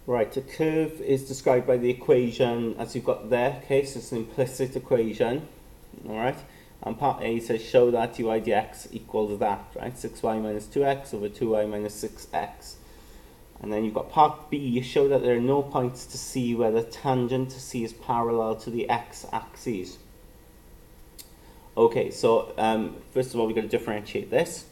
Right, a curve is described by the equation as you've got there, okay, so it's an implicit equation, alright, and part A says show that dy dx equals that, right, 6y minus 2x over 2y minus 6x. And then you've got part B, show that there are no points to C where the tangent to C is parallel to the x-axis. Okay, so first of all we've got to differentiate this,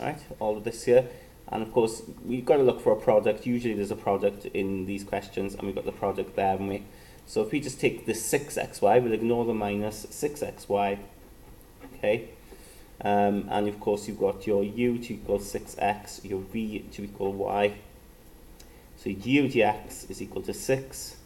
right, all of this here. And of course, we've got to look for a product. Usually there's a product in these questions, and we've got the product there, haven't we? So if we just take the 6xy, we'll ignore the minus 6xy, okay? And of course, you've got your u to equal 6x, your v to equal y. So u dx is equal to 6.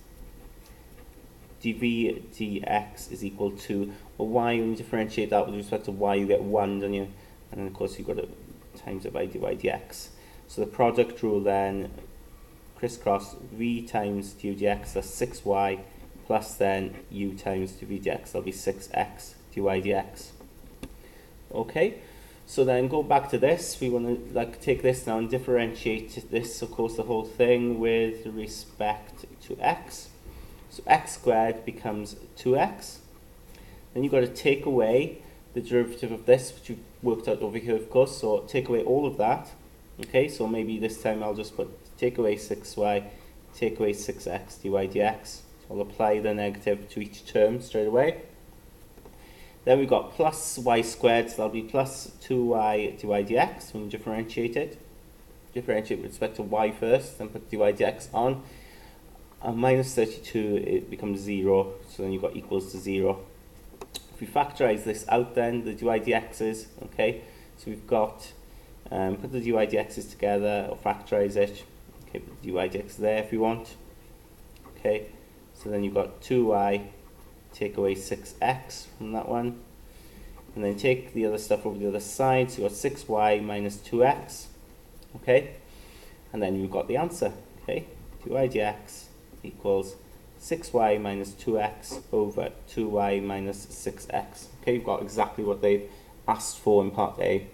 dv dx is equal to, well, y, when you differentiate that with respect to y, you get 1, don't you? And then of course, you've got to times it by dy dx. So the product rule then, crisscross, v times du dx, that's 6y, plus then u times dv dx, that'll be 6x dy dx. Okay, so then go back to this. We want to take this now and differentiate this, of course, the whole thing with respect to x. So x squared becomes 2x. Then you've got to take away the derivative of this, which you've worked out over here, of course, so take away all of that. Okay, so maybe this time I'll just put take away 6y, take away 6x dy dx. So I'll apply the negative to each term straight away. Then we've got plus y squared, so that'll be plus 2y dy dx when you differentiate it. Differentiate with respect to y first, then put dy dx on. And minus 32, it becomes 0, so then you've got equals to 0. If we factorize this out then, the dy dx's, okay, so we've got, put the dy dx's together, or factorize it, okay, put the dy dx there if you want, okay, so then you've got 2y, take away 6x from that one, and then take the other stuff over the other side, so you've got 6y minus 2x, okay, and then you've got the answer, okay, dy dx equals 6y minus 2x over 2y minus 6x. Okay, you've got exactly what they've asked for in part A.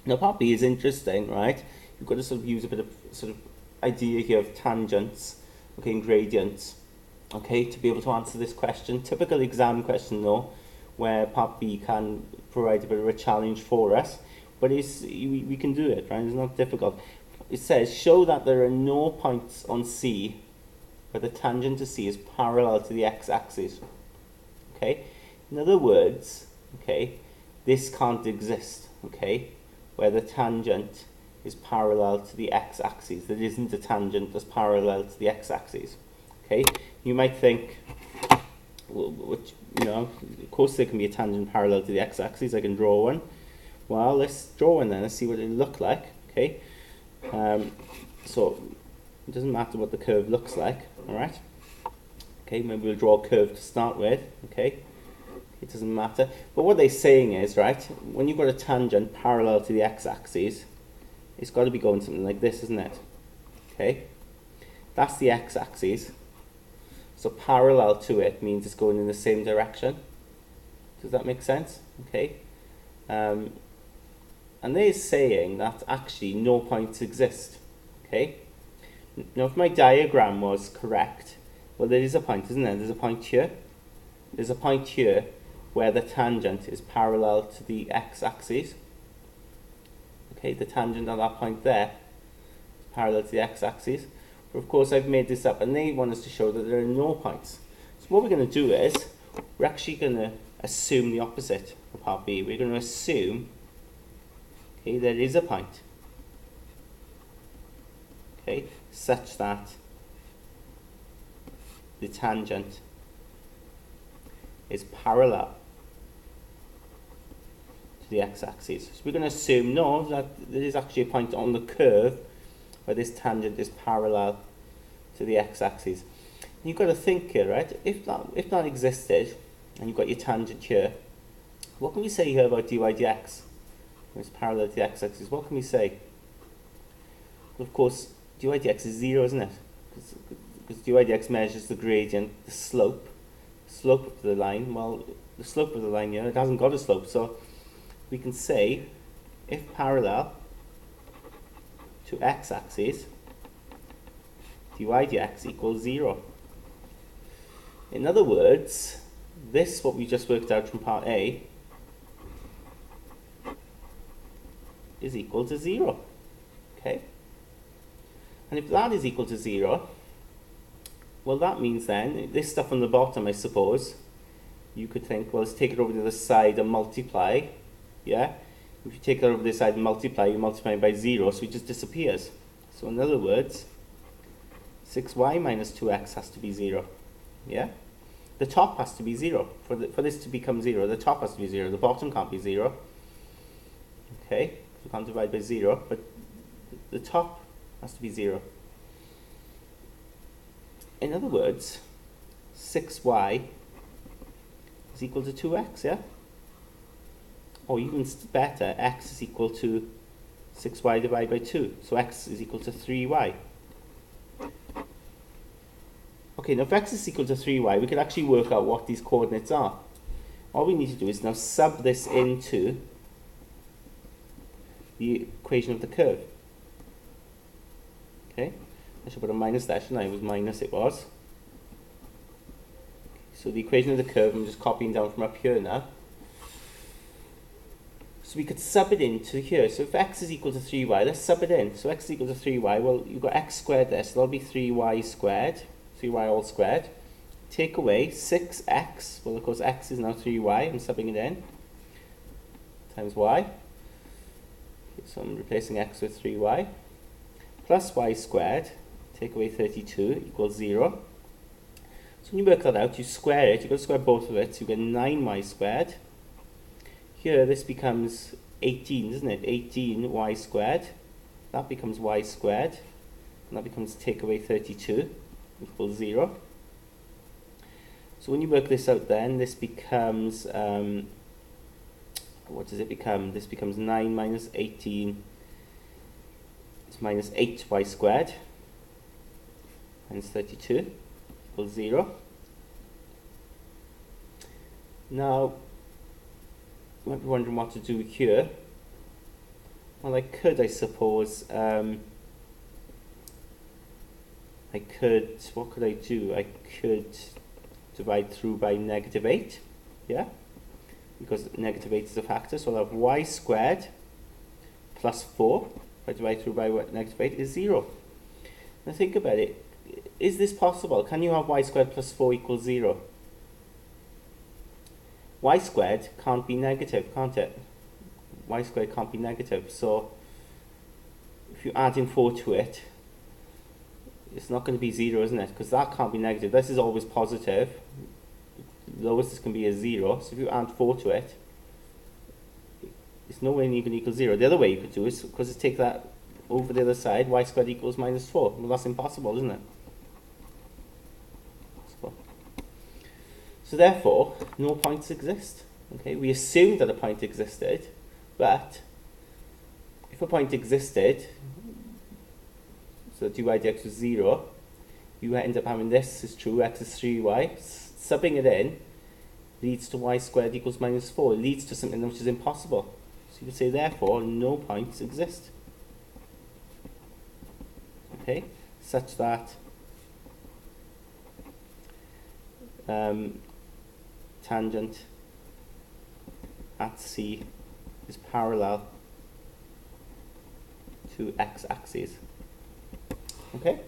Now part B is interesting, right? You've got to sort of use a bit of sort of idea here of tangents, okay, and gradients, okay, to be able to answer this question. Typical exam question though, where part B can provide a bit of a challenge for us, but we can do it, right? It's not difficult. It says, show that there are no points on C where the tangent to C is parallel to the x-axis. Okay, in other words, okay, this can't exist, okay, where the tangent is parallel to the x-axis. There isn't a tangent that's parallel to the x-axis. Okay, you might think, well, which, you know, of course there can be a tangent parallel to the x-axis. I can draw one. Well, let's draw one then. Let's see what it look like. Okay, so it doesn't matter what the curve looks like, alright? Okay, maybe we'll draw a curve to start with, okay? It doesn't matter. But what they're saying is, right, when you've got a tangent parallel to the x-axis, it's got to be going something like this, isn't it? Okay? That's the x-axis. So parallel to it means it's going in the same direction. Does that make sense? Okay? And they're saying that actually no points exist, okay? Now, if my diagram was correct, well, there is a point, isn't there? There's a point here. There's a point here where the tangent is parallel to the x-axis. Okay, the tangent on that point there is parallel to the x-axis. But of course, I've made this up, and they want us to show that there are no points. So what we're going to do is, we're actually going to assume the opposite for part B. We're going to assume, okay, there is a point. Okay, such that the tangent is parallel to the x-axis. So we're going to assume, no, that there is actually a point on the curve where this tangent is parallel to the x-axis. You've got to think here, right? If that existed, and you've got your tangent here, what can we say here about dy dx? When it's parallel to the x-axis, what can we say? Well, of course, dy dx is 0, isn't it? Because dy dx measures the gradient, the slope of the line. Well, the slope of the line here, it hasn't got a slope, so we can say if parallel to x-axis, dy dx equals 0. In other words, this, what we just worked out from part A, is equal to 0. Okay? And if that is equal to 0, well, that means then, this stuff on the bottom, I suppose, you could think, well, let's take it over to the side and multiply. Yeah? If you take it over this side and multiply, you multiply by 0, so it just disappears. So in other words, 6y minus 2x has to be 0. Yeah? The top has to be 0. For this to become 0, the top has to be 0. The bottom can't be 0. Okay? You can't divide by 0, but the top has to be 0. In other words, 6y is equal to 2x, yeah? Or even better, x is equal to 6y divided by 2. So x is equal to 3y. Okay, now if x is equal to 3y, we can actually work out what these coordinates are. All we need to do is now sub this into the equation of the curve. Okay, I should put a minus there, shouldn't I? It was minus, it was. So the equation of the curve, I'm just copying down from up here now. So we could sub it into here. So if x is equal to 3y, let's sub it in. So x is equal to 3y, well, you've got x squared there, so that'll be 3y squared, 3y all squared. Take away 6x, well, of course, x is now 3y, I'm subbing it in, times y. Okay, so I'm replacing x with 3y. Plus y squared, take away 32, equals 0. So when you work that out, you square it, you've got to square both of it, so you get 9y squared. Here, this becomes 18, doesn't it? 18y squared. That becomes y squared. And that becomes take away 32 equals 0. So when you work this out then, this becomes, what does it become? This becomes 9 minus 18. It's minus 8y squared. Minus 32 equals 0. Now, you might be wondering what to do here. Well, I could, I suppose, what could I do? I could divide through by negative 8, yeah? Because negative 8 is a factor, so I'll have y squared plus 4, if I divide through by negative 8, is 0. Now think about it. Is this possible? Can you have y squared plus 4 equals 0? Y squared can't be negative, can't it? Y squared can't be negative, so if you add in 4 to it, it's not going to be 0, isn't it? Because that can't be negative. This is always positive. The lowest this can be is 0, so if you add 4 to it, it's nowhere near going to equal 0. The other way you could do is, because it's take that over the other side, y squared equals minus 4. Well, that's impossible, isn't it? So therefore, no points exist. Okay, we assumed that a point existed, but if a point existed, so dy dx was 0, you end up having this is true, x is 3y. Subbing it in leads to y squared equals minus 4. It leads to something which is impossible. So you could say, therefore, no points exist. Okay, such that tangent at C is parallel to x-axis. Okay?